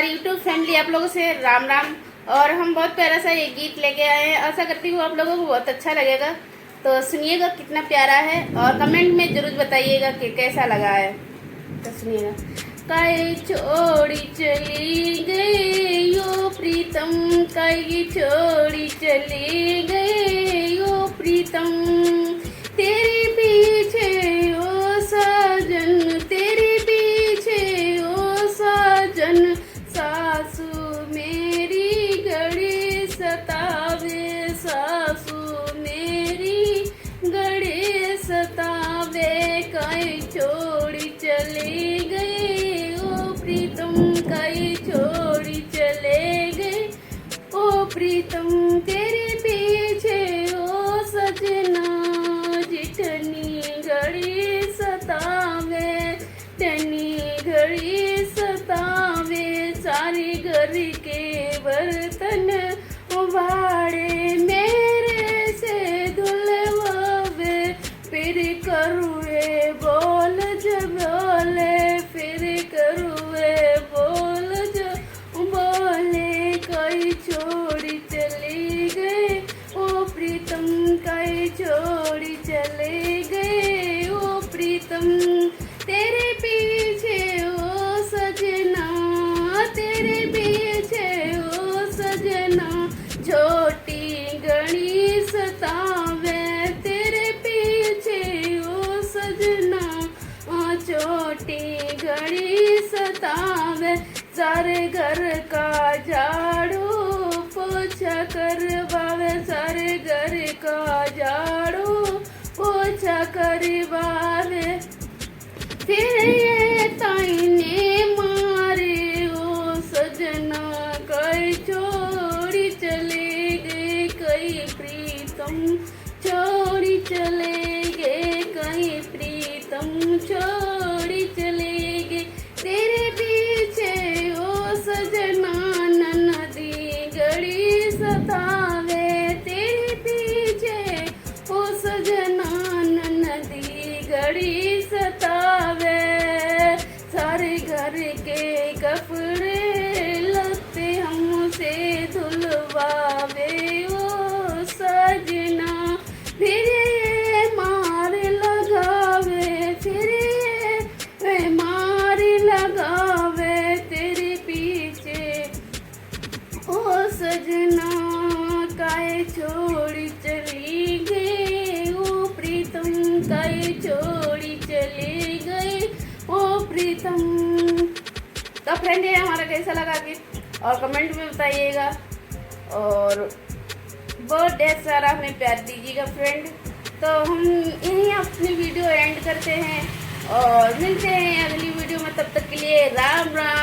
हमारी YouTube family आप लोगों से राम राम। और हम बहुत प्यारा सा ये गीत लेके आए हैं, आशा करती हूँ आप लोगों को बहुत अच्छा लगेगा। तो सुनिएगा कितना प्यारा है और कमेंट में जरूर बताइएगा कि कैसा लगा है। तो सुनिएगा। काई छोड़ी चली गई यो प्रीतम, काई छोड़ी चली गई यो प्रीतम, तेरे पीछे ओ साजन, तेरे पीछे ओ साजन, सासू मेरी गड़ी सतावे, सासू मेरी गड़ी सतावे, काई छोड़ी चली गई ओ प्रीतम, काई छोड़ी चले गए ओ प्रीतम, तेरे पीछे ओ सजना, जितनी घड़ी सतावे, तनी घड़ी सतावे, सारे घर के बर्तन उबाड़े मेरे से धुलवावे, फिर करुए बोल जब बोले, फिर करुए बोल जब बोले, कई छोड़ी चली गए ओ प्रीतम, कई छोड़ी चले गए ओ प्रीतम, तेरे पीछे ओ सजना, तेरे पीछे ओ सजना, छोटी घड़ी सतावे, तेरे पीछे ओ सजना, छोटी घड़ी सतावे, सारे घर का झाड़ू पोछा करवावे, सारे घर का झाड़ू पोछा करवावे, फिर ये ताईने मारे ओ सजना, कई छोड़ी चले गए, कई प्रीतम छोड़ी चले गए, कई प्रीतम छोड़ी चले गए, तेरे पीछे ओ सजना, ननदी गड़ी सतावे, तेरे पीछे ओ सजना, ननदी गड़ी सतावे, सारे घर के कपड़े लगते हमसे धुलवावे ओ सजना, फिर ये मार लगावे, फिर ये मार लगावे, तेरे पीछे ओ सजना, काहे छोड़ी चली गई ओ प्रीतम, काहे छोड़ी चली गई ओ प्रीतम। तो फ्रेंड ये हमारा कैसा लगा गीत और कमेंट में बताइएगा और बहुत ढेर सारा हमें प्यार दीजिएगा फ्रेंड। तो हम यहीं अपनी वीडियो एंड करते हैं और मिलते हैं अगली वीडियो में, तब तक के लिए राम राम।